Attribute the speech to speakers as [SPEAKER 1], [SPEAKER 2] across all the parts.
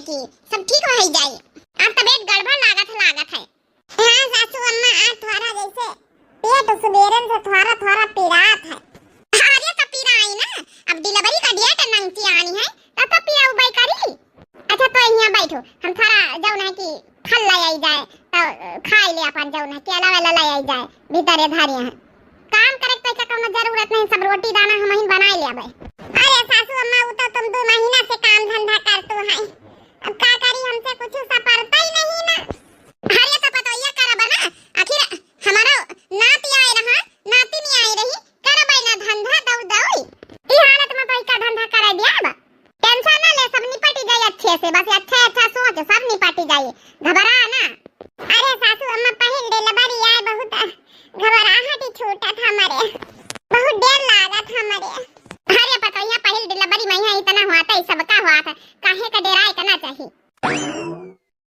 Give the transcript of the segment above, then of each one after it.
[SPEAKER 1] की सब ठीक हो जाए। अब तबीयत गड़बड़ लागत है। हाँ सासू अम्मा आज थोड़ा जैसे पेट सुबेरन से थोड़ा पीड़ात है। अरे तो पीड़ा आई ना, अब डिलीवरी का डेट नंगी आनी है तो पीड़ा उबाई करी। अच्छा तो यहाँ बैठो, हम थोड़ा जाओ ना कि फल ले आई जाए तो खाई ले अपन जाओ ना, केला वेला ले आई जाए भीतर धारिया है। काम करे तो क्या कोनो जरूरत नहीं, सब रोटी दाना हम ही बनाई ले आबे। अरे सासू अम्मा वो तो तुम 2 महीना से काम धंधा करतो है, अब का करी, हमसे कुछ सपरता ही नहीं ना। अरे तो पतोइया करबा ना, आखिर हमारा नाती आए रहा, नाती नहीं आई रही, करबा ना धंधा दौड़ ई हालत में तो का धंधा करा दिया बा। टेंशन ना ले, सब निपट जाए अच्छे से, बस अच्छा सोच सब निपट जाए, घबरा ना। अरे सासू अम्मा पहल डिलीवरी आए बहुत घबराहट ही छूटा था हमारे, बहुत डर लगा था हमारे। अरे पतोइया पहल डिलीवरी में यहाँ इतना हुआ था, सबका हुआ था, काहे का डेरा इतना चाहिए।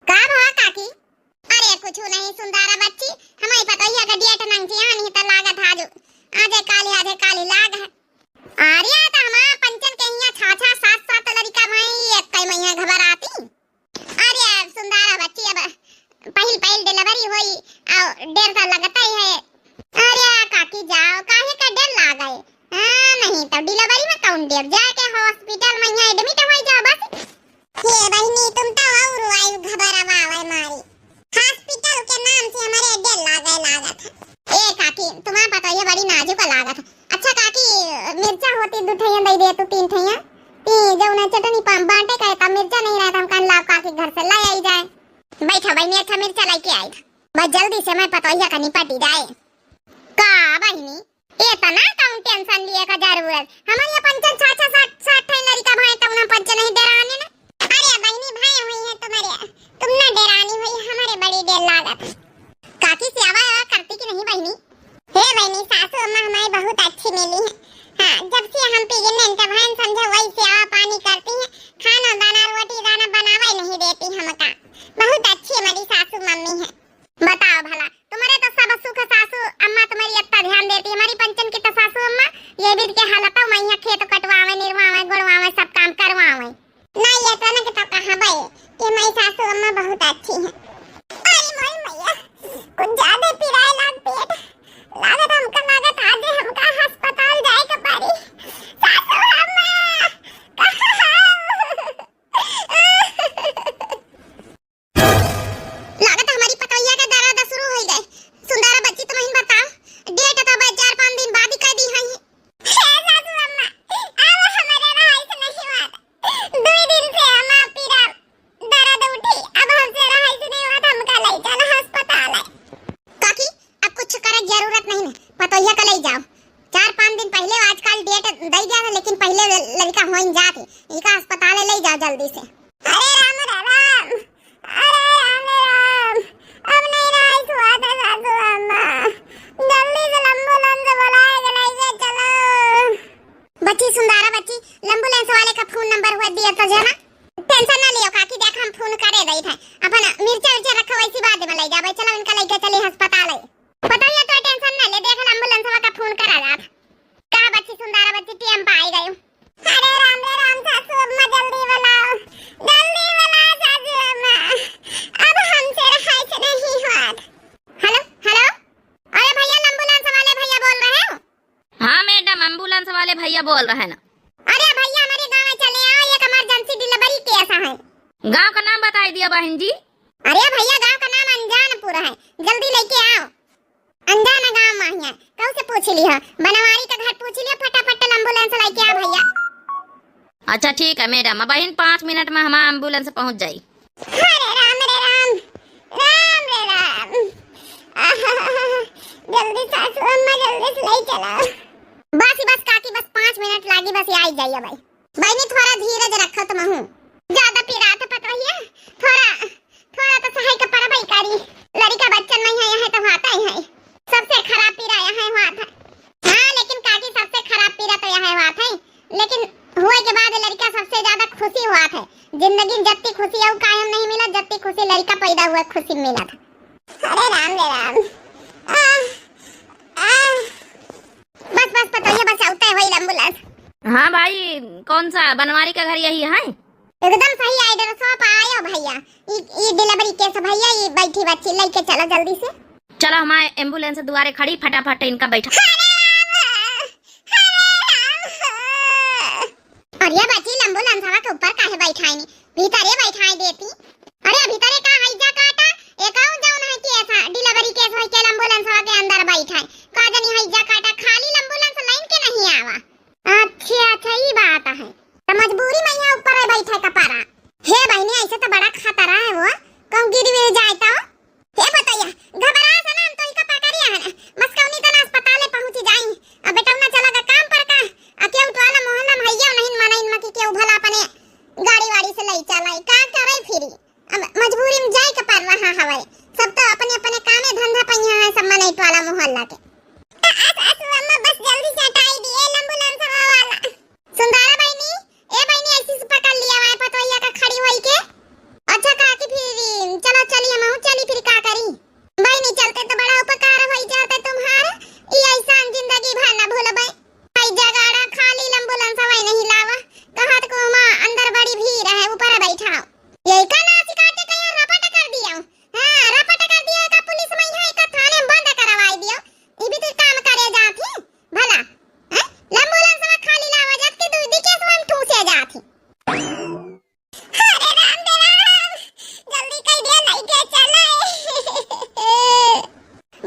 [SPEAKER 1] कब हुआ काकी? अरे कुछ नहीं सुंदरा बच्ची, हमारी पतोइया का डेट नंगी आनी तो लागत आज काली लाग है। अरे तो हमारा पंचन के यहाँ छाछा 7 लड़का भाई एक कई महीना घबराती। अरे सुंदरा बच्ची अब पहल डिलीवरी हुई और 1.5 साल लगता ही है। अरे काकी जाओ, काहे का डर लागा है? हां नहीं तो डिलीवरी में कौन डर जाके हॉस्पिटल में यहाँ एडमिट हो जाओ बस। ये बहनी तुम तो और आई घबरावा मारी, हॉस्पिटल के नाम से हमारे डर लागा था। ए काकी तुम्हारा पता है बड़ी नाजुक लागा था। अच्छा काकी मिर्चा होती 2 ठैया दे दे तो 3 ठैया ती जौना चटनी पाम बांटे का था, मिर्चा नहीं रहा था, हम कान लाव काकी घर से ला आई जाए। बैठा बहनी, अच्छा मिर्चा लेके आई था, बस जल्दी से मैं पतोइया का निपट जाए। का बहनी इतना कौन टेंशन लिए का जरूरत, हमारे यहाँ पंचन 60 लड़का भाई तो उन्हें पंच नहीं डराने ना। अरे बहनी भाई हुई है तुम्हारे, तुम ना डरानी हुई, हमारे बड़ी डर लागत। काकी सेवा करती कि नहीं बहनी? हे बहनी सासू अम्मा हमारी बहुत अच्छी मिली है। हाँ जब से हम प्रेग्नेंट भाई समझो वही सेवा पानी करती है, खाना दाना रोटी दाना बनावा नहीं देती हमका, बहुत अच्छी हमारी सासू मम्मी है। बताओ भला तुम्हारे तो सब सुख सासू अम्मा तुम्हारी इतना ध्यान देती, हमारी पंचन की तो सासू अम्मा ये भी के हालत में यहाँ खेत कटवावे निरवावे गुड़वावे सब काम करवावे नहीं, ये तो ना कि तो कहां भाई कि हमारी सासू अम्मा बहुत अच्छी है। अरे मोई मैया कुछ ज्यादा पीड़ाए लाग पेट लागत, हमका लागत आज हमका अस्पताल जाए के पड़ी। सासू अम्मा लागत हमारी पतोइया का दर्द शुरू हो गए। सुंदरा बच्ची तुम्हें बताओ डेट तो 4-5 दिन बाद ही कर दी है। सासू अम्मा अब हमारे रहाई से नहीं हुआ, 2 दिन से हमारा पीड़ा दर्द उठी, अब हमसे रहाई से नहीं हुआ, हमका ले चलो अस्पताल है। काकी अब कुछ करे जरूरत नहीं है, पतोइया का ले जाओ, 4-5 दिन पहले आजकल डेट दे जावे, लेकिन पहले लड़का होइन जाती, इका अस्पताल ले जाओ जल्दी से। अरे राम अरे राम अब नहीं रहा हुआ था सासू अम्मा, जल्दी से एम्बुलेंस बुलाए ले चलो। बच्ची सुंदरा बच्ची एम्बुलेंस वाले का फोन नंबर हुआ दिया तो जना, टेंशन ना लियो काकी, देख हम फोन करे दई थे, अपन मिर्चा रखा वैसी बाद में ले जाबे, चलो इनका लेके चले अस्पताल है। बताइए तो टेंशन ना ले, देख एम्बुलेंस वाला का फोन करा जात। का बच्ची सुंदरा बच्ची टीएम पे आई गई। अरे राम सासू अम्मा जल्दी बुलाओ सासू अम्मा, अब हमसे रहाई से नहीं हुआ। हेलो अरे भैया एम्बुलेंस वाले भैया बोल रहे हो?
[SPEAKER 2] हाँ मैडम एम्बुलेंस वाले भैया बोल रहे हैं ना।
[SPEAKER 1] अरे भैया हमारे गांव में चले आओ, एक इमरजेंसी डिलीवरी केस है।
[SPEAKER 2] गांव का नाम बताई दिया बहन जी।
[SPEAKER 1] अरे भैया गांव का नाम अनजानपुर है, जल्दी लेके आओ। अनजाना गांव में है, कौन से पूछ लिया, बनवारी का घर पूछ लिया, फटाफट एम्बुलेंस लेके आ भैया।
[SPEAKER 2] अच्छा ठीक है मैडम, बहन 5 मिनट में हमारा एम्बुलेंस पहुंच जाई।
[SPEAKER 1] अरे राम जल्दी सासू अम्मा जल्दी से ले चलो। बस काकी बस 5 मिनट लागी, बस आई जाइए भाई। बहनी थोड़ा धीरज रखो तुम हूं, ज्यादा पीड़ा तो पता ही है, थोड़ा तो सहाय का पर भाई करी, लड़का बच्चा नहीं है यहाँ तो होता ही है, सबसे खराब पीड़ा यहाँ हुआ था। हाँ लेकिन काकी सबसे खराब पीड़ा तो यहाँ हुआ था, लेकिन हुए के बाद लड़का सबसे ज्यादा खुशी हुआ था। जिंदगी जत्ती खुशी है कायम नहीं मिला, जत्ती खुशी लड़का पैदा हुआ खुशी मिला था। अरे राम बस पता है, बस आउता है वही एम्बुलेंस।
[SPEAKER 2] हाँ भाई कौन सा बनवारी का घर यही है?
[SPEAKER 1] एकदम सही आइडिया सब आयो भैया। ई डिलीवरी केस भैया, ये बैठी बच्ची लेके चलो जल्दी से।
[SPEAKER 2] चलो हमारे एम्बुलेंस द्वारे खड़ी, फटाफट इनका बैठा।
[SPEAKER 1] अरे बच्ची एम्बुलेंस हवा के ऊपर काहे बैठाई नी, भीतरे बैठाई देती। अरे भीतरे का हैजा काटा एकाउ जाउन है कि ऐसा डिलीवरी केस होई के एम्बुलेंस हवा के अंदर बैठाई का जनी हैजा काटा, खाली एम्बुलेंस लाइन के नहीं आवा। अच्छा ई बात है, तो मजबूरी में यहाँ ऊपर है बैठे कपारा। हे बहनी ऐसे तो बड़ा खतरा है वो, कौन गिर भी जाए तो। हे बताइए घबरा से ना, हम तो इका पकड़िया है मस्कौनी तना अस्पताल पहुंच जाई। अब बेटा ना चला काम पर का अके उठवाला मोहल्ला में हैया नहीं माना इन मकी के भला अपने गाड़ी वाड़ी से लई चलाई का करे फिरी। अब मजबूरी में जाए के पर रहा हवे, सब तो अपने अपने कामे धंधा पहिया है सब मने वाला मोहल्ला के। अम्मा बस जल्दी से हटाई दिए एम्बुलेंस वाला। सुंदरा बहनी, ए बहनी ऐसी से पकड़ लिया है पतोहिया का खड़ी होई के। अच्छा का कि फिर चलो चलिए हम चली फिर का करी। बहनी चलते तो बड़ा उपकार होई जाता तुम्हारा, ई ऐसा जिंदगी भर ना भूलबे। भाई जगाड़ा खाली एम्बुलेंस हवाई नहीं लावा, कहत को मां अंदर बड़ी भीड़ है ऊपर बैठाओ। यही का नाच काटे कहीं रपट कर दिया। हां रपट कर दिया का पुलिस में है का थाने में बंद करवाई दियो। ई भी तो काम करे जाती भला हैं, एम्बुलेंस में खाली लावा जत्ती दूर दिखे तो हम ठूसे जाती। अरे राम दे राम, जल्दी कई दे लई के चले।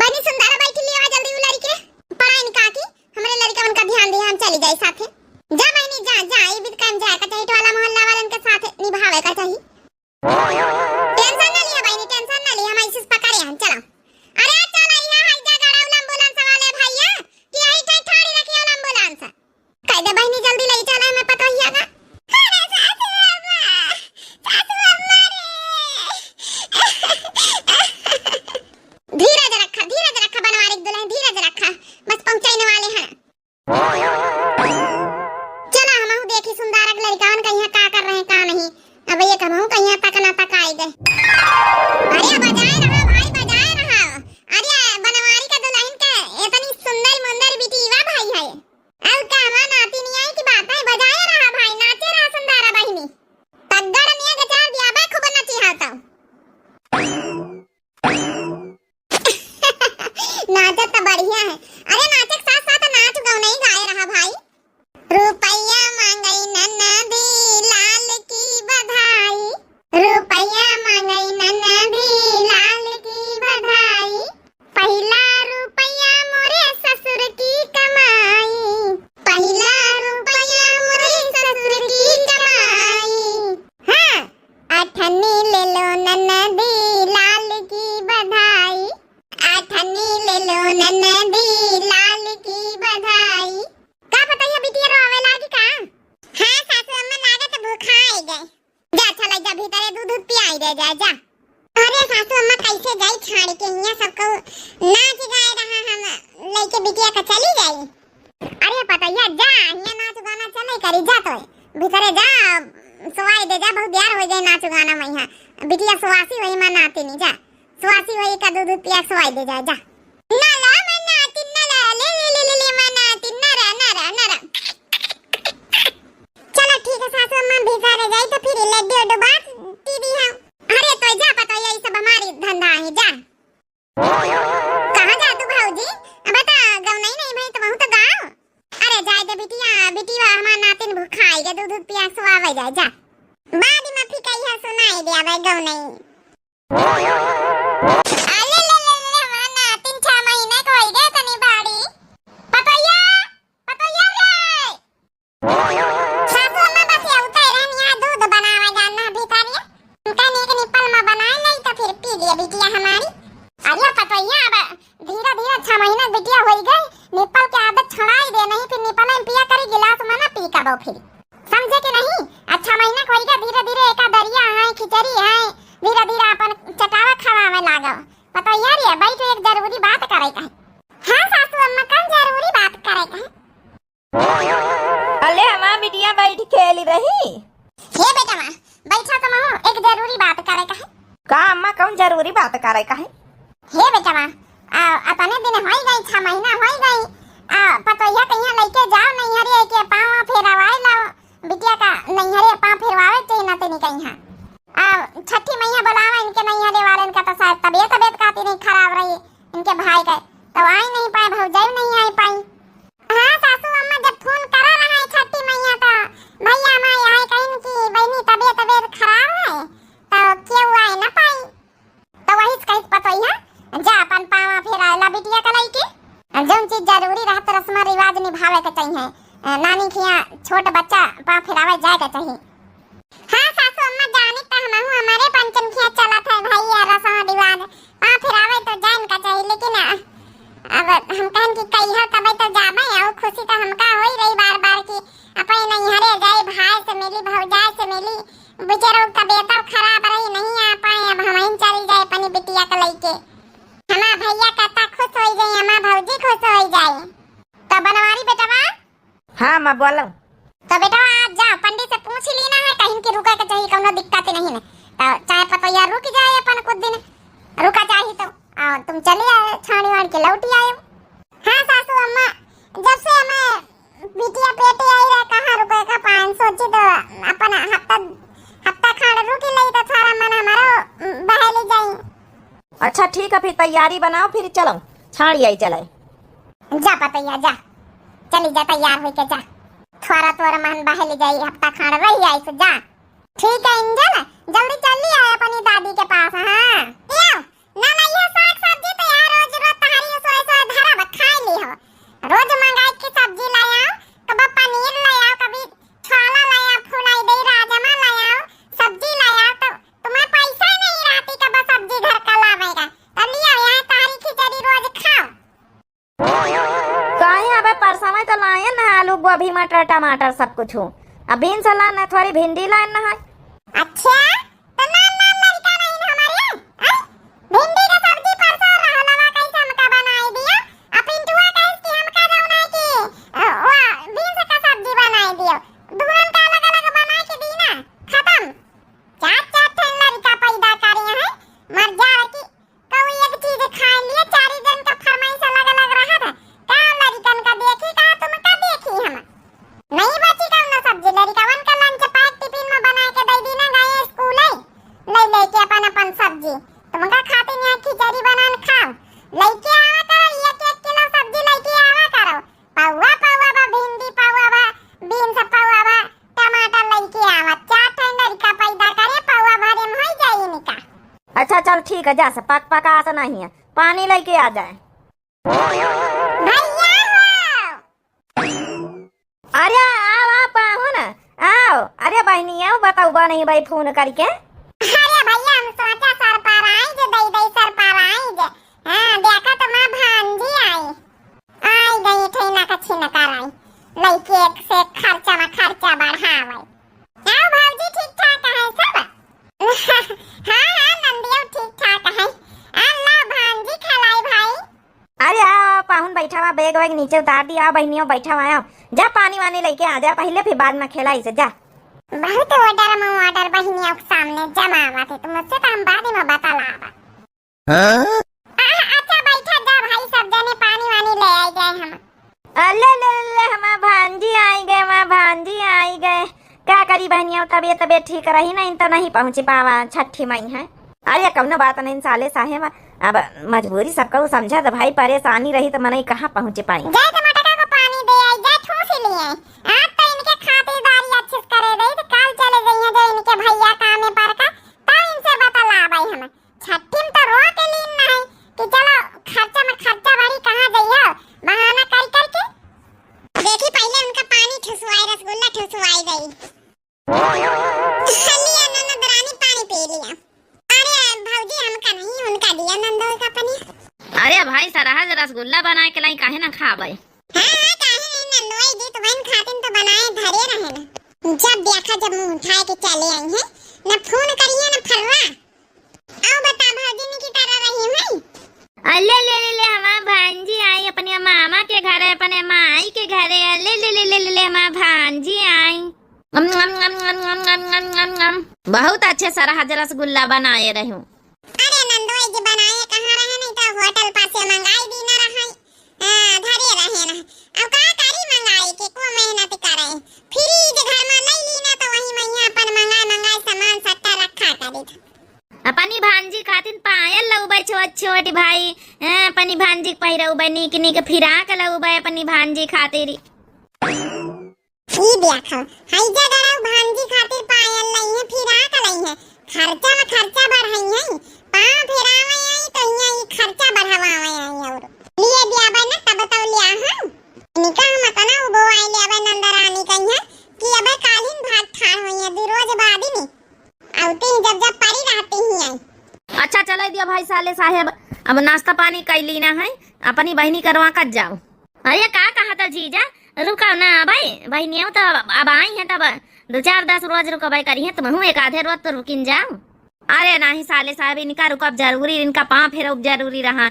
[SPEAKER 1] बनी सुंदरा बैठी लिया जल्दी उ लड़की के पढ़ाई निका की हमरे लड़का मन का ध्यान दे, हम चली जाए साथे। जा बहनी जा जा, ई भी काम जाए का चाहिए वाला मोहल्ला वालन के साथ निभावे का चाहिए। टेंशन ना लिया बहनी, टेंशन ना लिया, हम ऐसे पकड़े हम चलो। अरे चल यहाँ है जगह एम्बुलेंस वाले भैया कि यही ठाई ठाड़ी रखियो एम्बुलेंस। कह दे बहनी जल्दी ले चले, मैं पता हिया का। अरे सासू अम्मा रे। धीरज रखा बनवारी दुल्हन, धीरज रखा, बस पहुंचाने वाले हैं। चलो हम देखी सुंदर लड़कावन कहीं का कर रहे हैं का नहीं। अब ये कहूं कहीं तक ना तक आई गए। अरे बजाए रहा भाई बजाए रहा। अरे बनवारी का दुल्हन का इतनी सुंदर मुंदर बिटीवा भाई है। अब का हम नाती नहीं आई की बात है, बजाए रहा भाई, नाचे रहा सुंदरा बहनी। तगड़ निया के चार दिया बे खूब नची हाता। नाचत तो बढ़िया है। अरे नाचे के साथ साथ नाच गाओ नहीं गाए रहा भाई। रुपैया मांगई नन्नदी लाल की बधाई, रुपैया मांगई नन्नदी लाल की बधाई, पहला रुपैया मोरे ससुर की कमाई, पहला रुपैया मोरे ससुर की कमाई। हाँ अठन्नी ले लो नन्नदी लाल की बधाई, अठन्नी ले लो नन्नदी लाल की बधाई। का पता है बिटिया रोवे लागी का? हां सासू अम्मा लागत भूखा आई गए। जा चला जा भीतर दूध पियाई दे जा जा। अरे सासू अम्मा कैसे गई छाड़ के हिया सबको नाच गाए रहा, हम लेके बिटिया का चली गई। अरे पता है जा हिया नाच गाना चले करी जा तो भीतर जा सवाई दे जा, बहुत देर हो गई नाच गाना में यहां। बिटिया सुवासी वही मां नाती नहीं जा, सुवासी वही का दूध पिया सवाई दे जा जा। ना ला मैं नाती ना ला ले ले ले ले मैं नाती नरा नरा नरा। चलो ठीक है सासू अम्मा भीतर जाई तो फिर लड्डू उड्डू बात टीवी हम। अरे तो जा पता है ये सब हमारी धंधा है जा। कहां जा तू भौजी? अब बता गाँव नहीं भाई तो बहुत गाँव। अरे जाए दे बिटिया, बिटिया हमारा नातिन भूखा आई गए, दूध पिया सुवावे जाए जा। बाद में फिर कहिया सुनाई दे अब गाँव नहीं। अरे ले ले ले हमारा नातिन 6 महीने को हो गए तनी बाड़ी। पतोया रे सासू अम्मा बस ये उतर हम यहाँ दूध बनावा जाना भीतर ये कहीं एक निप्पल में बनाए नहीं तो फिर पी लिया बिटिया हमारी। अरे पतोया अब धीरे धीरे 6 महीने बिटिया हो गई, निप्पल की आदत छुड़ाई दे, नहीं फिर निप्पल में पिया करी गिलास में ना पी कबो फिर, समझे कि नहीं। 6 महीने को हो गई, धीरे धीरे एक दरिया है खिचड़ी है, धीरे धीरे अपन चटावा खावा लागो। पता यार ये भाई तो एक जरूरी बात करे का है। हां सासू अम्मा कौन जरूरी बात करे का है?
[SPEAKER 3] अले हमार बिटिया बैठ खेली रही।
[SPEAKER 1] हे बेटा मां बैठा तो मां एक जरूरी बात करे का है।
[SPEAKER 3] का अम्मा कौन जरूरी बात करे का है?
[SPEAKER 1] हे बेटा मां अपने दिन होई गई 6 महीना होई गई, पतोया कहीं लेके जाओ नहीं हरे के पांव फेरवाए लाओ, बिटिया का नहीं हरे पांव फेरवावे चाहिए ना तो फिरावे के चाहिए। नानी के यहाँ छोट बच्चा पाँव फिरावे जाए के चाहिए। हाँ सासू अम्मा जानी तो हम हमारे पंचम के यहाँ चला था भाई रसम रिवाज पाँव फिरावे तो जाए का चाहिए, लेकिन अब हम कहन कि कहिया तबे तो जाबे और खुशी तो हमका होई रही बार बार की अपन नहीं हरे जाए भाई से मिली भौजाई से मिली बेचारों का तबीयत खराब रही नहीं आ पाए। अब हम चली जाए अपनी बिटिया के लेके हमारा भैया कहता खुश हो जाए हमारा भौजी खुश हो जाए। तो बनवारी बेटवा
[SPEAKER 3] हाँ माँ बोलो।
[SPEAKER 1] तो बेटा आज जाओ पंडित से पूछ ही लेना है कहीं की रुका के चाहिए कोनो दिक्कत नहीं है। तो चाहे पता यार रुक जाए अपन कुछ दिन रुका चाहिए तो तुम चले आए छानी वाण के लौटी आए। हाँ सासू अम्मा जब से हमें बिटिया पेटे आई रहा कहाँ रुके का 500 तो अपन हफ्ता खाड़ रुकी लई तो सारा मन हमारा बहले जाई।
[SPEAKER 3] अच्छा ठीक है फिर तैयारी बनाओ फिर चलो छाड़ी आई चले।
[SPEAKER 1] जा पतैया जा चली जा तैयार होके जा थोड़ा मन बहले जाई हफ्ता खाड़ रही आई से जा। ठीक है इंजन जल्दी चली आए अपनी दादी के पास। हाँ ना ना ये साग सब्जी तो यार रोज रोज तहारी सोए सोए धरा बखाई ली हो। रोज मंगाई की सब्जी लाया कभी पनीर लाया कभी छोला लाया फुलाई दे राजमा लाया सब्जी लाया तो तुम्हें पैसा नहीं रहती कभी सब्जी घर का लावेगा तो लिया यहाँ तहारी खिचड़ी रोज खाओ।
[SPEAKER 3] कहीं अबे परसों तो लाए ना आलू गोभी मटर टमाटर सब कुछ हो। अब बीन सलाह ना थोड़ी भिंडी लाए ना है।
[SPEAKER 1] अच्छा तो नाम लड़का नहीं हमारे भिंडी का सब्जी परसों रहलवा कैसे हमका बनाई दिया अब पिंटुआ कह कि हमका जौना कि वाह बीन्स का सब्जी बनाई दियो दूरन का अलग अलग बना के दी ना खत्म। चार चार ठन लड़का पैदा करे हैं मर जा कि कोई एक चीज खा लिए चार जन का फरमाइश अलग अलग रहा था का लड़कन का देखी का तुम का देखी हम नहीं बची का ना सब्जी लड़कावन का लंच पैक टिफिन में बना के दे दी ना गए स्कूल ले लेके अपन सब्जी तुमका खाते नहीं खिचड़ी बनान खाओ लेके आवा करो एक किलो सब्जी लेके आवा करो पावा पावा बा भिंडी पावा बा बीन्स पावा बा टमाटर लेके आवा चार ठंडा का पैदा करे पावा भरे में हो जाए निका।
[SPEAKER 3] अच्छा चल ठीक है जा से पका आसा नहीं है पानी लेके आ जाए।
[SPEAKER 1] भैया हो
[SPEAKER 3] अरे आओ आप आओ ना आओ। अरे बहनी आओ बताओ बा नहीं भाई फोन करके।
[SPEAKER 1] अरे भैया हम सोचा सर पर आई जे दई सर पर आई जे हां देखा तो मां भांजी आई गई ठेना का छिन कराई लइके एक से खर्चा बढ़ावे। आओ भाजी ठीक ठाक है सब। हां नंदियो ठीक ठाक है। अल्लाह भांजी खलाई भाई।
[SPEAKER 3] अरे आओ पाहुन बैठा हुआ बैग वैग नीचे उतार दिया बहनियों बैठा हुआ आओ जा पानी वानी लेके आ जा पहले फिर बाद में खेला इसे जा।
[SPEAKER 1] बहुत ऑर्डर बहनियों के सामने जमा हुआ थे तो मुझसे तो हम बाद में बता लावा। अच्छा बैठा जा भाई सब जने पानी वानी ले आई गए हम।
[SPEAKER 3] अल्ले ले हमारा भांजी आई गए क्या करी बहनियों तबीयत ठीक रही नहीं तो नहीं पहुंची पावा छठी मई है। अरे कौनो बात नहीं साले साहेब अब मजबूरी सबका समझा तो भाई परेशानी रही तो मनई कहाँ पहुंच पाई।
[SPEAKER 1] जाए तो मटका को पानी दे आई जाए ठूस लिए आज तो इनके खातिरदारी अच्छे से करे रही तो कल चले गई जो इनके भैया काम में पर का तब इनसे बता ला भाई हम छठी में तो रो के लीन नहीं कि चलो खर्चा में खर्चा बड़ी कहाँ गई हो बहाना कर करके देखी पहले उनका पानी ठुसवाई रसगुल्ला ठुसवाई गई लिया ननदरानी पानी पी लिया। अरे भौजी हमका नहीं उनका दिया नंदो का पानी।
[SPEAKER 2] अरे भाई सरहज रसगुल्ला बना के लाई काहे ना खावे।
[SPEAKER 1] हां काहे नहीं नंदोई दी तो बहन खातिन तो बनाए धरे रहे ना जब देखा जब मुंह उठाए के चले आई है ना फोन करिए ना फरवा आओ बता भौजी ने की तरह रही है।
[SPEAKER 2] अल्ले ले हमारा भांजी आई अपने मामा के घर है अपने माई के घर है। अल्ले ले हमारा भांजी आई बहुत अच्छे सरहज रसगुल्ला बनाए रही हूँ।
[SPEAKER 1] अरे नंदोई जी बनाए कहाँ रहे नहीं तो होटल पास से मंगाई दी ना रहे धरे रहे ना अब का करी मंगाई के को मेहनत करे फ्रिज घर में नहीं लीना तो वही मैया अपन मंगाए सामान सट्टा रखा करी था।
[SPEAKER 2] अपनी भांजी खातिर पायल लउबे छोट भाई अपनी भांजी पहिरउबे निक फिराक लउबे अपनी भांजी खातिर।
[SPEAKER 1] ई देखो हाई जगह भांजी खातिर पायल नहीं है फिराक नहीं है खर्चा में खर्चा बढ़ाई है पांव फिरावे आई तो यहाँ खर्चा बढ़ावा आई और लिए दिया बना तब तो लिया हम निकाह मत ना बो आई ले अब नंदरानी कहिया कि अब कालीन भाग ठाड़ होइया दू रोज बादी नी औते ही जब जब पड़ी रहती ही आई।
[SPEAKER 2] अच्छा चलो दिया भाई साले साहेब, अब नाश्ता पानी कर लीना है, अपनी बहनी करवा कर जाओ। अरे का कहा था जीजा, रुका ना भाई, बहनियों तो अब आई है तब 2-4-10 रोज रुकबाई करी है, तुम हूँ एक आधे रोज तो रुकिन जाओ। अरे नहीं साले साहब, इनका रुकब जरूरी, इनका पाँव फेरब जरूरी रहा।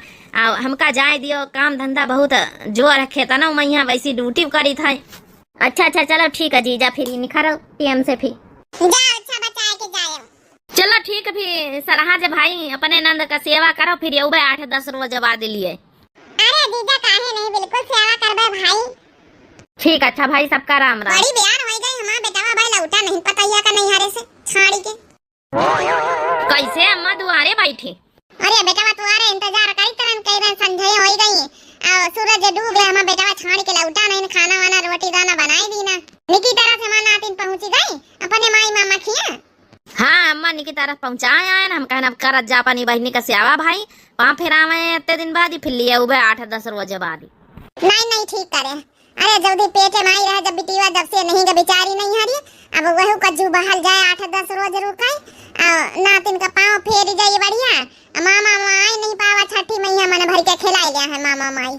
[SPEAKER 2] हमका जाए दियो, काम धंधा बहुत जोर रखे था ना, मैं यहाँ वैसी ड्यूटी करी था। अच्छा चलो ठीक है जीजा, फिर निखरो टीएम से फिर
[SPEAKER 1] जाओ, अच्छा बचाए के जाओ।
[SPEAKER 2] चलो ठीक है फिर सराहा जे भाई, अपने नंद का सेवा करो, फिर ये 8-10 रोज बाद लिए।
[SPEAKER 1] अरे जीजा काहे नहीं, बिल्कुल सेवा करबे भाई।
[SPEAKER 2] ठीक, अच्छा भाई, सबका राम राम।
[SPEAKER 1] बड़ी बियान हो गई हमारा बेटावा भाई, लौटा नहीं पतैया का नहीं हरे से छाड़ी के।
[SPEAKER 2] कैसे अम्मा दुआरे बैठी?
[SPEAKER 1] अरे बेटावा तुम्हारे इंतजार कई रन संझे हो गई और सूरज डूब गया, हमारा बेटावा छाड़ी के लौटा नहीं, खाना वाना रोटी दाना बनाई दी ना। निकी तरह से मां नातिन पहुंची गई अपने माई मामा खिया।
[SPEAKER 2] हाँ अम्मा निकी तरफ पहुंचाए आए ना, हम कहना करत जा पानी बहनी का सेवा भाई, वहाँ फिर आवे इतने दिन बाद ही, फिर लिए 8-10 रोज बाद।
[SPEAKER 1] नहीं ठीक करे। अरे जल्दी पेटे माई रहे जब बिटिया जब से नहीं बेचारी नहीं हरी, अब वह कज्जू बहल जाए 8-10 रोज रुकाई नातिन का पाँव फेर जाए बढ़िया। मामा माई नहीं पावा छठी मैया मन भर के खिलाई गया है मामा माई।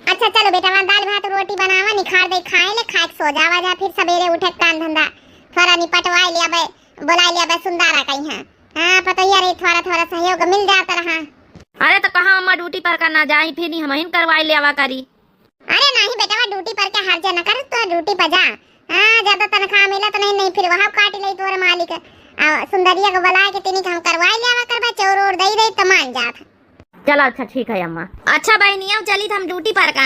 [SPEAKER 1] अच्छा चलो बेटा, वहाँ दाल भात रोटी बनावा निखार दे, खाए ले, खाए सो जावा जा, फिर सवेरे उठे काम धंधा थोड़ा निपटवा लिया बे, बुला लिया बे सुंदरा कहीं है। हाँ पता ही अरे थोड़ा सहयोग मिल जाता रहा।
[SPEAKER 2] अरे तो कहाँ अम्मा ड्यूटी पर करना जाए, फिर नहीं हम करवाई लिया करी।
[SPEAKER 1] अरे नहीं बेटा, ड्यूटी पर के हर जन कर, तो ड्यूटी पर जा। हाँ ज्यादा तनख्वाह मिला तो नहीं फिर वहाँ काट ले तोरे मालिक। सुंदरिया को बुला के तिनी हम करवाई लिया करबा, चौर और दई दे तो मान जात।
[SPEAKER 2] चलो अच्छा ठीक है अम्मा। अच्छा बहनिया चली हम ड्यूटी पर का,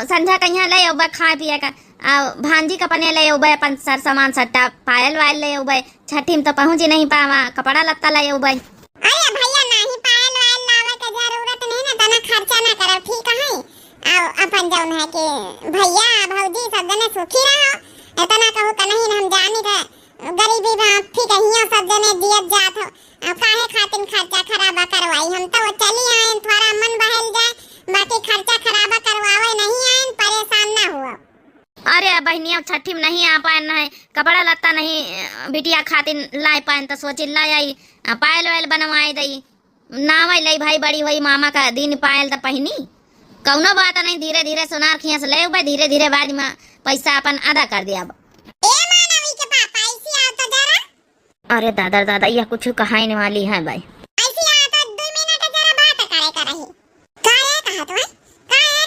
[SPEAKER 2] संध्या कहीं ले अब खाए पिए का, भांजी का पने ले उबे, अपन सर सामान सट्टा पायल वायल ले उबे, छठी में तो पहुंच ही नहीं पावा, कपड़ा लत्ता ले उबे।
[SPEAKER 1] अरे भैया नहीं पायल वायल लावे के जरूरत नहीं ना, तना खर्चा ना करो ठीक है। अपन जौन है कि भैया भौजी सब जने सुखी रहो, इतना कहू का नहीं हम जानी थे गरीबी में ठीक है, हिया सब जने जियत जात हो, काहे खातिन खर्चा खराबा करवाई। हम तो चली आए थोड़ा मन बहल जाए, बाकी खर्चा खराबा करवावे नहीं आए, परेशान ना हुआ।
[SPEAKER 2] अरे बहनिया छठी में नहीं आ पाए है, कपड़ा लत्ता नहीं बिटिया खातिर ला पाए, तो सोची ला आई पायल वायल बनवाई दई, नावा ले भाई, बड़ी हुई मामा का दिन पायल तो पहनी, कौनो बात नहीं, धीरे धीरे सोनार खिया से ले उबे, धीरे धीरे बाद में पैसा अपन अदा कर दिया। अरे दादा यह कुछ कहने वाली है भाई।
[SPEAKER 1] ऐसी आ तो 2 मिनट जरा बात करे करही। काहे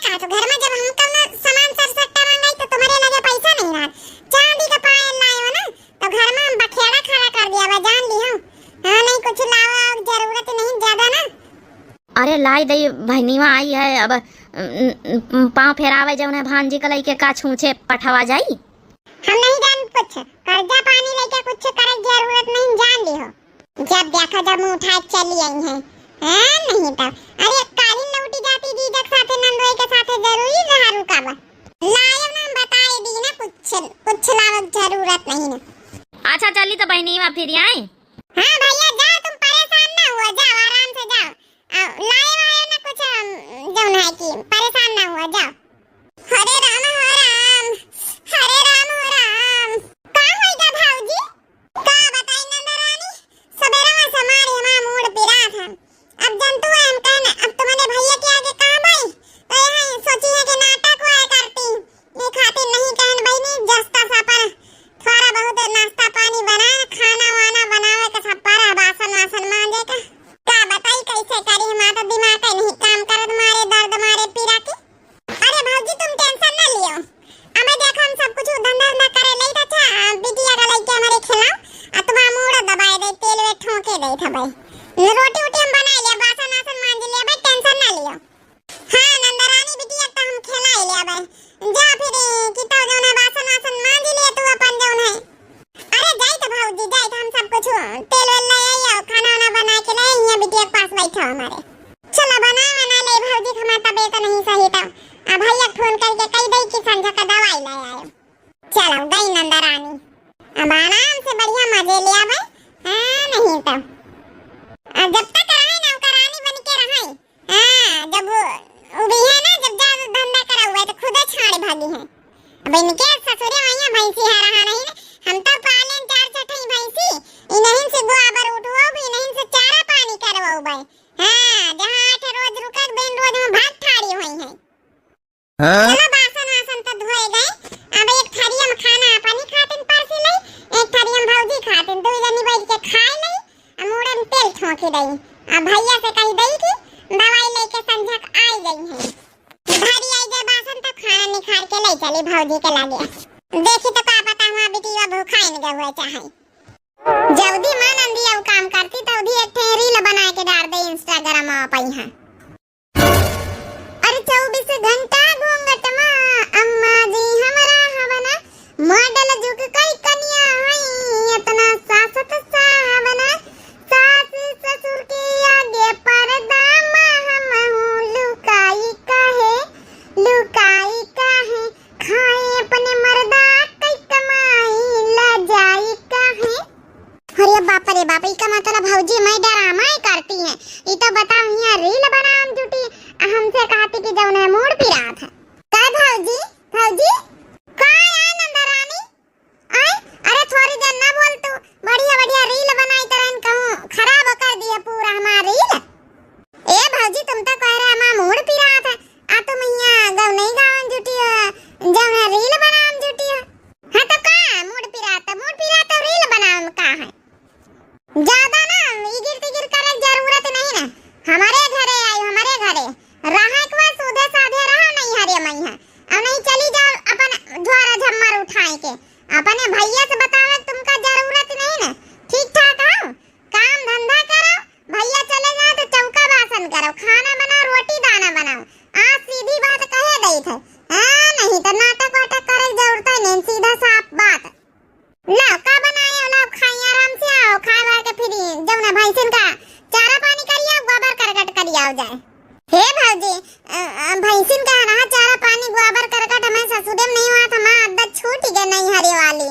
[SPEAKER 1] कहा तो घर में जब हम कम सामान सर सट्टा मंगाई तो तुम्हारे लगे पैसा नहीं रहा, चांदी का पायल लाए हो ना, तो घर में हम बखेड़ा खड़ा कर दिया बा, जान ली हो। हां नहीं कुछ लावा, जरूरत नहीं ज्यादा ना।
[SPEAKER 2] अरे लाई दई बहनीवा आई है, अब पाँव फेरावे जौन है भांजी का लइके का छूछे पठावा जाई।
[SPEAKER 1] हम नहीं जान कुछ कर्जा पानी लेके कुछ करे जरूरत नहीं, जान ली हो। जब देखो जब मुंह उठा चली आई है, हां नहीं तो अरे काली लौटी जाती दीदक साथे नंदोई के साथे जरूरी रहा रुकावा, लायव ना बताए दी ना, कुछ लावक जरूरत नहीं ना।
[SPEAKER 2] अच्छा चली तो बहनीवा फिर आई।
[SPEAKER 1] हां भैया जाओ, तुम परेशान ना हुआ, जाओ आराम से जाओ, लायव आए ना कुछ जौन है कि परेशान ना हुआ, जाओ। हरे राम हरे राम हो राम। का होइगा भाऊजी, का बताई नंदरानी, सबेरा समारे मां मूड पिरा था। अब जंतु है हम कहना, अब तुम्हारे भैया के आगे कहां भाई, तो यहां सोची है कि नाटक हुआ करती, ये खातिर नहीं कहन बहनी, जस्ता सा पर थोड़ा बहुत नाश्ता पानी बना, खाना वाना बनावे का सब पर, बासन वासन मांजे का बताई कैसे करी, हमारा दिमाग का नहीं काम करत, मारे दर्द मारे पीरा की। अरे भाऊजी तुम टेंशन ना लियो, अबे देखो हम सब कुछ धंधा करे लई था, बिटिया का लई के हमारे खिलाओ, आ तुम्हारा मूड दबाए दे, तेल वे ठोके दे था भाई, रोटी उटी हम बना लिया, बासन वासन मांज लिया भाई, टेंशन ना लियो। हां नंदरानी बिटिया तो हम खिला लिया भाई, जा फिर कितो जौन है बासन वासन मांज लिया तू अपन जौन है। अरे जाई तो भाऊजी जाई तो हम सब कुछ तेल वेल ले आइयो, खाना वाना बना के ले आइयो, बिटिया के पास बैठो हमारे, चलो बना ले भाऊजी, हमारा तबीयत नहीं सही था, भैया फोन करके कह दई कि संझा का दवाई ले आयो। चलो गई नंदरानी, अब आराम से बढ़िया मजे लिया भाई। हां नहीं तो जब तक रहे नौकरानी बन के रहे, हां जब उभी है ना, जब जा धंधा करा हुआ है तो खुद छाड़ भागी है, अब इनके ससुरे वहीं भैंसी है रहा नहीं ना, हम तो पालन चार चटाई भैंसी इन्हीं से गोबर उठवाओ भी नहीं से चारा पानी करवाओ भाई। हां जहां 8 रोज रुकत बेन रोज में भात ठाड़ी हुई है। चलो बासन आसन तो धोए गए, अब एक थरिया में खाना पानी खातिन परसी लई, एक थरिया में भौजी खातिन, दो जनी बैठ के खाए लई, मुड़े में तेल ठोकी दई। अब भैया से कही दई कि दवाई लेके संझक आई गई है, घरी आई गए बासन तो खाना निखार के ले चली भौजी के लागे। देखी तो का पता हुआ बेटी भूखा इन गए हुए चाहे जल्दी मन अंदिया काम करती तो उधी एक रील बना के डाल दे इंस्टाग्राम पर है। अरे 24 घंटा घूंघट में अम्मा जी हमरा हवना मॉडल जुग कई कन्या हई इतना सासत सावना, सास ससुर के आगे पर्दा हम लुकाई काहे खाए अपने मर्दा कई कमाई ला जाई काहे। अरे बाप रे बाप, इसका मतलब भौजी मैं डरामा करती है। ये तो बताओ यहाँ रील बनाम जुटी हमसे कहती कि जौन है मूड पिरा था का भौजी कौन है नंदरानी आई। अरे थोड़ी देर ना बोल तू, बढ़िया रील बनाई तरह कहूं खराब कर दिया पूरा हमारा रील। ए भौजी तुम तो कह रहे हमारा मूड पिरा था, आ तुम यहाँ गाँव नहीं गाँव जुटी हो जौन है रील बनाम जुटी हो। हाँ तो का मूड पिरा तो रील बनाम का है। ज्यादा ना इगिर तिगिर करे जरूरत नहीं ना, हमारे घरे आई हमारे घरे रहा एक बार सीधे साधे रहा नहीं हरे मैया। अब नहीं चली जाओ अपन द्वारा झम्मर उठाए के अपने भैया से बतावे तुमका जरूरत नहीं ना, ठीक ठाक आओ काम धंधा करो, भैया चले जाए तो चौका बासन करो, खाना बनाओ रोटी दाना बनाओ। आज सीधी बात कहे गई थे, नहीं तो नाटक वाटक करे जरूरत नहीं, सीधा साफ बात। लाओ का बनाए लाओ खाई आराम से आओ, खाए वार के फिर जमुना भैंसिन का चारा पानी करिया गोबर करकट करिया हो जाए। हे भौजी भैंसिन का रहा चारा पानी गोबर करकट हमें ससुरे में नहीं हुआ था, मां आदत छूट गई नहीं हरे वाली।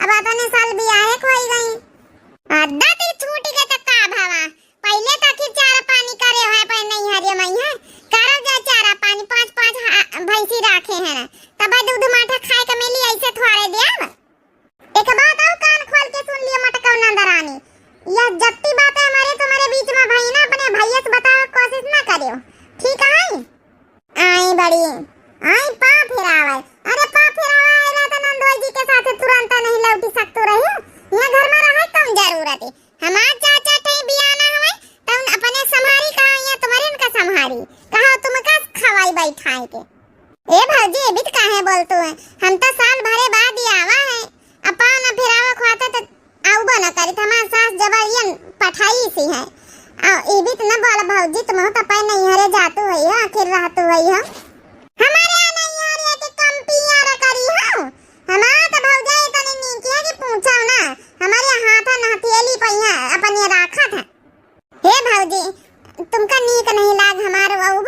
[SPEAKER 1] अब अपने साल भी आए कोई गई आदत ही छूट गई तो का भावा, पहले तक ही चारा पानी करे है पर नहीं हरे मैया करो जाए चारा पानी 5 भैंसी रखे हैं ना, तब दूध माठा खाए के मिली ऐसे थोड़े दिया। एक बात और कान खोल के सुन लियो मटकौ नंदरानी, यह जत्ती बातें हमारे तुम्हारे बीच में भाई ना अपने भैया से बताओ कोशिश ना करियो, ठीक है। आई बड़ी आई पा फिरावे, अरे पा फिरावे आएला तो नंदोई जी के साथ तुरंत नहीं लौटी सकतो रही, यहाँ घर में रहे कम जरूरत है। हमार चाचा ठई बियाना हवे तो अपने संभारी कहा यहाँ तुम्हारे इनका संभारी कहा तुमका खवाई बैठाए के। ए भौजी ये भी काहे बोलतो है, हम तो साल भरे बाद ही आवा है, अपा न फिरावा खाते तो आउबा न करी, हमार सास जबरियन पठाई सी है। ई भी न बोल भौजी तुम तो पे नहीं हरे जातू है हो आखिर रहतू है हो, हमारे यहाँ नहीं हरे के कम पियारा करी हो। हमार तो भौजाई तनी नीक है कि पूछो ना, हमारे हाथ न हथेली पहिया अपन ये राखा था। हे भौजी तुमका नीक नहीं लाग हमार औब,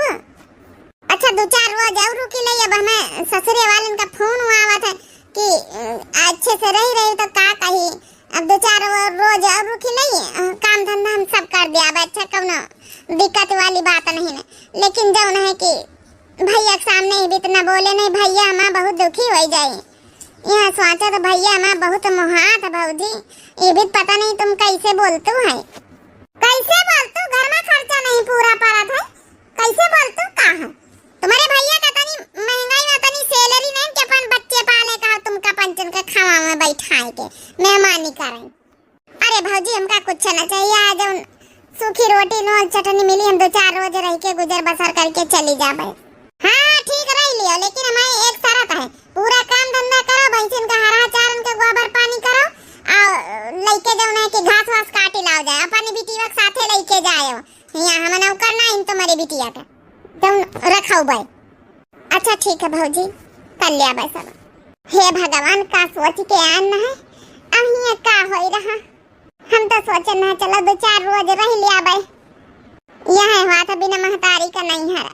[SPEAKER 1] अच्छा 2-4 रोज और रुकी ले, अब हमें ससुरे वाले का फोन आवा था कि अच्छे से रही तो का कही, अब 2-4 रोज और रुकी नहीं, काम धंधा हम सब कर दिया। अच्छा कौन दिक्कत वाली बात नहीं है, लेकिन जौन है कि भैया के सामने भी इतना बोले नहीं, भैया हमारा बहुत दुखी हो जाए। यहाँ सोचा तो भैया हमारा बहुत मुहात है भौजी, ये भी पता नहीं तुम कैसे बोलतू है, कैसे बोलतू घर में खर्चा नहीं पूरा पड़ा था, कैसे बोलतू का है तुम्हारे भैया का तनी महंगाई में तनी सैलरी नहीं कि अपन बच्चे पाले का तुमका पंचन का खावा में बैठाए के मेहमानी करें। अरे भौजी हमका कुछ ना चाहिए, आज सूखी रोटी नोल चटनी मिली, हम 2-4 रोज रह के गुजर बसर करके चली जाबे। हाँ ठीक रह लियो, लेकिन हमारी एक शर्त है, पूरा काम धंधा करो, भैंसिन का हरा चारन के गोबर पानी करो और लइके जौन है कि घास वास काटी लाओ जाए, अपनी बिटिया के साथे लेके जाओ, यहाँ हम नौकर ना इन तुम्हारी बिटिया का तुम रखाओ भाई। अच्छा ठीक है भौजी कर लिया भाई सब। हे भगवान का सोच के आन है, अब यहाँ का हो रहा, हम तो सोचे ना चलो 2-4 रोज रह लिया भाई, यहाँ हुआ था बिना महतारी का नहीं हरा।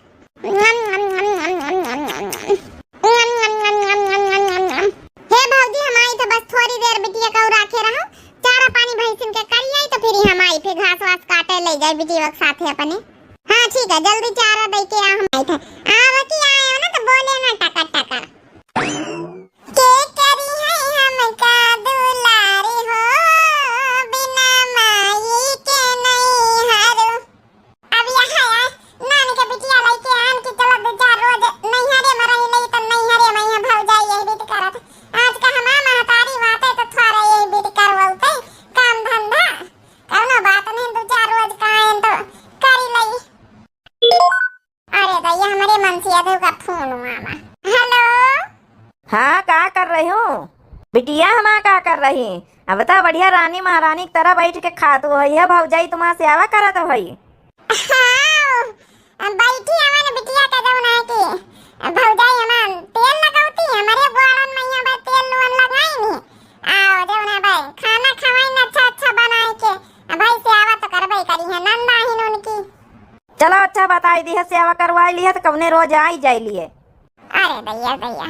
[SPEAKER 1] हे भौजी हमारी तो बस थोड़ी देर बिटिया को राखे रहो, चारा पानी भैंसिन के करिए तो फिर हम आई, फिर घास वास काटे ले जाए बिटिया के साथे अपने। हाँ ठीक है जल्दी चारा दे के हम आए थे, आवती आए हो ना तो बोले ना टका टका।
[SPEAKER 3] कर रही हूँ बिटिया, हमारा क्या कर रही? अब बता, बढ़िया रानी महारानी की तरह बैठ के खात हो है भौजाई तुम्हारा सेवा करत भाई।
[SPEAKER 1] हाँ बैठी हमारे बिटिया का जौन है कि भौजाई हमार तेल लगावती हमारे बुआरन मैया बा तेल लुन लगाई नहीं आओ जौन है भाई खाना खवाई न अच्छा अच्छा बनाए के भाई सेवा तो करबई करी है नंदा ही उनकी।
[SPEAKER 3] चलो अच्छा बताई दी है, सेवा करवाई ली है तो कवने रोज आई जाई लिए।
[SPEAKER 1] अरे दैया दैया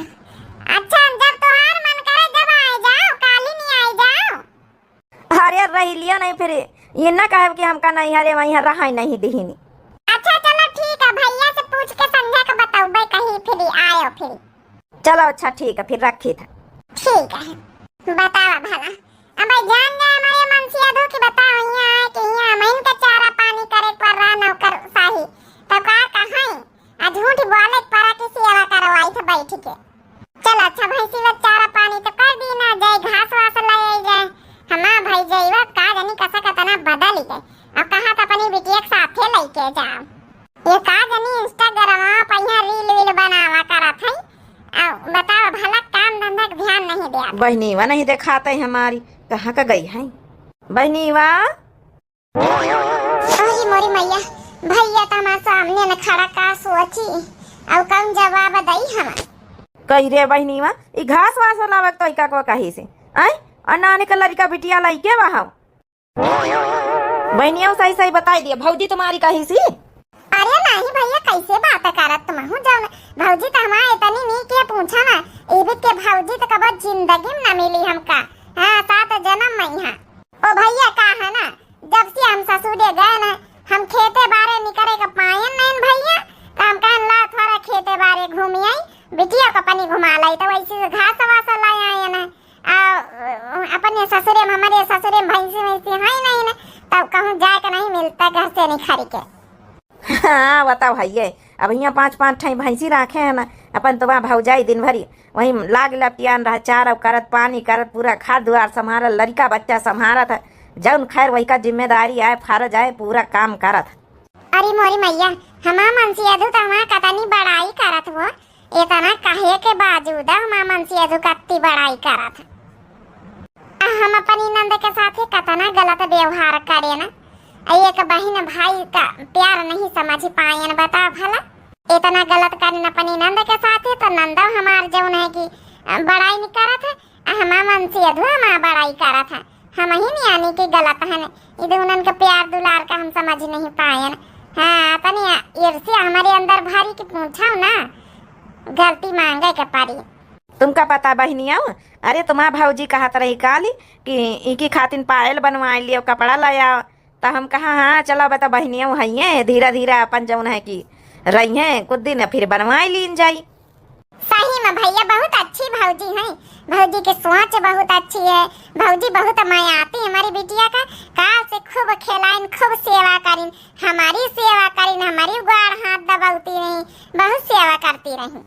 [SPEAKER 1] अच्छा जब तोहार मन करे जब आए जाओ, काली नहीं आए जाओ।
[SPEAKER 3] अरे रही लिया नहीं फिर ये ना कहे कि हमका नहीं हरे वहीं रहा नहीं दीनी।
[SPEAKER 1] अच्छा चलो ठीक है, भैया से पूछ के संध्या का बताओ भाई कहीं फिर आयो फिर।
[SPEAKER 3] चलो अच्छा ठीक है, फिर रखी था।
[SPEAKER 1] ठीक है बतावा भला अब भाई जान जाए हमारे मन से यादो कि बताओ यहाँ आए कि यहाँ मैं इनका चारा पानी करे पर रहा नौकर साही तो का कहां आ झूठ बोले पर की सेवा करवाई थे बैठ के। चल अच्छा भाई सिवा चारा पानी तो कर दी ना जाए, घास वास ले जाए हमा भाई जाइवा का जानी कसा कतना बदल गए अब कहा तो अपनी बिटिया के साथे लेके जाओ। ये का जानी इंस्टाग्राम पर यहाँ रील वील बनावा करत है अब बताओ भला काम धंधा का ध्यान नहीं दिया।
[SPEAKER 3] बहनी वा नहीं दिखाते हमारी कहाँ का गई है बहनी वा?
[SPEAKER 1] अरे मोरी मैया भैया तो हमारे सामने न खड़ा का सोची अब कौन जवाब दई हम।
[SPEAKER 3] कही रे बहनी वा ई घास वास लावक तो इका को कही से आई अन्ना ने का लड़का बिटिया लाई के वहां बहनिया सही सही बताई दिया भौजी तुम्हारी कही सी।
[SPEAKER 1] अरे नहीं भैया कैसे बात करत तुम हूं जब भौजी तो हमारे इतनी नहीं के पूछा ना एबे के भौजी तो कब जिंदगी में ना मिली हमका। हां 7 जन्म में यहां ओ भैया का है ना जब से हम ससुरे गए ना हम खेते बारे निकले का पायन नहीं भैया तो हम कहन ला थोड़ा खेते बारे घूमी आई बिटिया को अपनी घुमा लाई तो वैसे घास वास लाई आए ना अपने ससुरे में हमारे ससुरे में भैंसी वैसी है नहीं ना तब कहूं जाए का नहीं मिलता घर से नहीं खरी के।
[SPEAKER 3] हाँ बताओ भैया अब यहाँ 5-5 ठाई भैंसी रखे है ना अपन तो वहाँ भौजाई दिन भरी वही लाग लपियान रहा चार करत पानी करत पूरा खाद दुआर संभाल लड़का बच्चा संभालत है जौन खैर वही का जिम्मेदारी आए फर्ज आए पूरा काम करत।
[SPEAKER 1] अरे मोरी मैया हमा मन से अधु तो हमारा कतनी बड़ाई करत हो इतना कहे के बावजूद हमा मन से अधु कत्ती बड़ाई करत हम अपनी नंद के साथ कतना गलत व्यवहार करे ना एक बहन भाई का प्यार नहीं समझ पाए बता भला इतना गलत करन अपनी नंद के साथ तो नंदा हमार जौन है कि बड़ाई नहीं करत है हमा मन से अधु हमारा बड़ाई करत है हम ही नहीं आने की गलत है इधर उनका प्यार दुलार का हम समझ नहीं पाए ना। हाँ तनी ईर्ष्या हमारे अंदर भारी की पूछा ना गलती मांगे के पारी।
[SPEAKER 3] तुमका पता बहनिया अरे तुम्हारा भौजी कहत रही काली कि इनकी खातिन पायल बनवा लियो कपड़ा लाया तो हम कहा हाँ चलो बता बहनिया है धीरे धीरे अपन जौन है कि रही है कुछ दिन फिर बनवाई लीन जाई।
[SPEAKER 1] सही में भैया बहुत अच्छी भौजी है, भौजी की सोच बहुत अच्छी है, भौजी बहुत मायाती हमारी बिटिया का काल से खूब खिलाइन खूब सेवा करीन हमारी सेवा करीन हमारी गाड़ हाथ दबाती रही बहुत सेवा करती रही।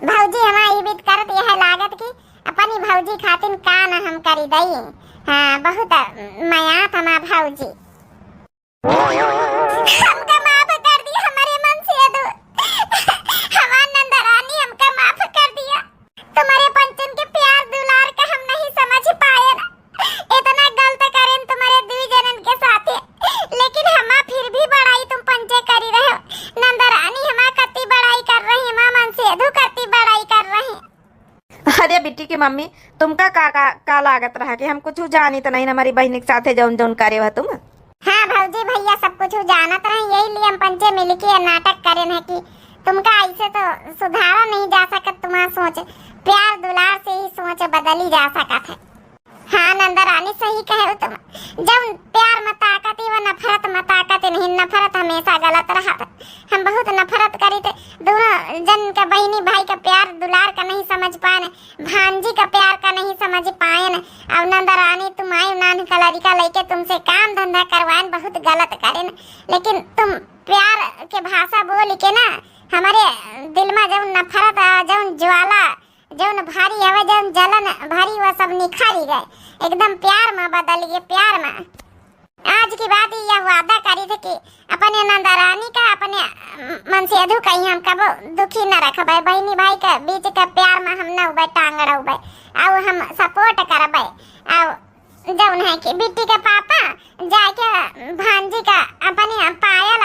[SPEAKER 1] भौजी हमारी बीत करत यह लागत की अपनी भौजी खातिन का न हम करी दई। हाँ बहुत मायात हमारा भौजी हमका माफ कर दिया हमारे मन से दो हमार नंदरानी हमका माफ कर दिया तुम्हारे पंचन के प्यार दुलार का हम नहीं समझ पाए ना इतना गलत करें तुम्हारे द्विजनन के साथ लेकिन हमा फिर भी बड़ाई तुम पंचे करी रहे हो नंदरानी हमा कत्ती बड़ाई कर रही हमा मन से दो कत्ती बड़ाई कर रही।
[SPEAKER 3] अरे बिट्टी की मम्मी तुमका का लागत रहा कि हम कुछ जानी तो नहीं हमारी बहन के साथ जौन जौन करे हो तुम।
[SPEAKER 1] हाँ भौजी भैया सब कुछ जानत रहे यही लिए हम पंचे मिलके नाटक करे न कि तुमका ऐसे तो सुधारा नहीं जा सकत तुम्हारा सोच प्यार दुलार से ही सोच बदली जा सकत है। हाँ नंदरानी सही कहे हो तुम जब प्यार में ताकत वो नफरत में ताकत नहीं नफरत हमेशा गलत रहा हम बहुत नफरत करी थे दोनों जन का बहनी भाई का प्यार दुलार का नहीं समझ पाए भांजी का प्यार का नहीं समझ पाए अब नंदरानी तुम आई नान का लड़का लेके तुमसे काम धंधा करवाए बहुत गलत करे लेकिन तुम प्यार के भाषा बोल के ना हमारे दिल में जब नफरत जब ज्वाला जौन भारी हवा जौन जलन भारी वह सब निखारी गए एकदम प्यार में बदल गए प्यार में। आज की बात यह वादा करी थे कि अपने नंदरानी का अपने मन से अधू कहीं हम कब दुखी न रखबे, बहनी भाई के बीच के प्यार में हम न उबे टांग अड़बे, और हम सपोर्ट करबे। और जौन है कि बिट्टी के पापा जाके भांजी का अपने पायल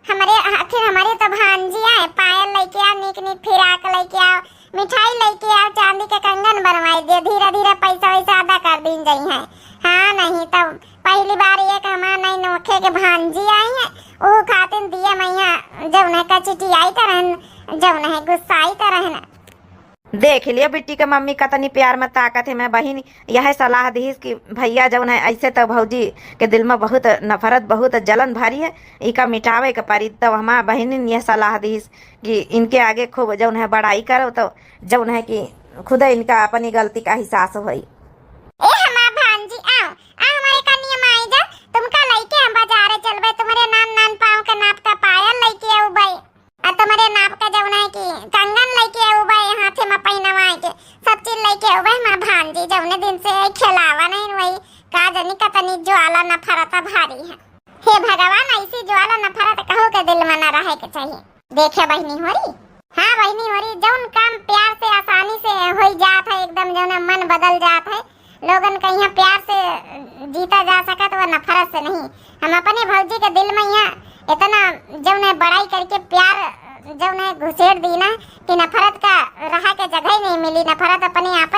[SPEAKER 1] हमारे आखिर हमारे तो भांजी आए, पायल लेके आओ, निक निक फिराक लेके आओ, मिठाई लेके आओ, चांदी के कंगन बनवाई दे, धीरे धीरे पैसा वैसा अदा कर दिन जाई है। हाँ नहीं तो पहली बार एक हमारा नहीं नोखे के भांजी आई है, वो खातिर दिया मैया जौन है का चिटी आई तरहन, जौन है गुस्सा आई तरहन।
[SPEAKER 3] देख लिया बिट्टी के मम्मी का तनी प्यार में ताकत है। मैं बहन यह सलाह दी कि भैया जौन है ऐसे तो भौजी के दिल में बहुत नफरत बहुत जलन भारी है, इका मिटावे के परी। तो हमारा बहन यह सलाह दी कि इनके आगे खूब जौन है बड़ाई करो, तो जौन है कि खुद इनका अपनी गलती का एहसास होई।
[SPEAKER 1] ए हमार भांजी आओ आ हमारे कन्या में आई जा, तुमका लेके हम बाजार चलबे, तुम्हारे नान पाँव के नाप का पायल लेके आऊ बई, आ तुम्हारे नाप का जौन है कि कंगन लेके आऊ बई, हाथे में पहनवाए के सब चीज लेके आऊ बई। हमार भांजी जौने दिन से खिलावा नहीं वही का जनी कतनी ज्वाला नफरत भारी है। हे भगवान ऐसी ज्वाला नफरत कहो के दिल में न रहे के चाहिए। देखे बहनी होरी, हाँ बहनी होरी, जौन काम प्यार से आसानी से हो जात है, एकदम जौन मन बदल जात है, लोगन का यहाँ प्यार से जीता जा सकत वह नफरत से नहीं। हम अपने भौजी के दिल में यहाँ इतना जौन है बड़ाई करके प्यार जौन है घुसेड़ दी ना कि नफरत का रहा के जगह ही नहीं मिली, नफरत अपने आप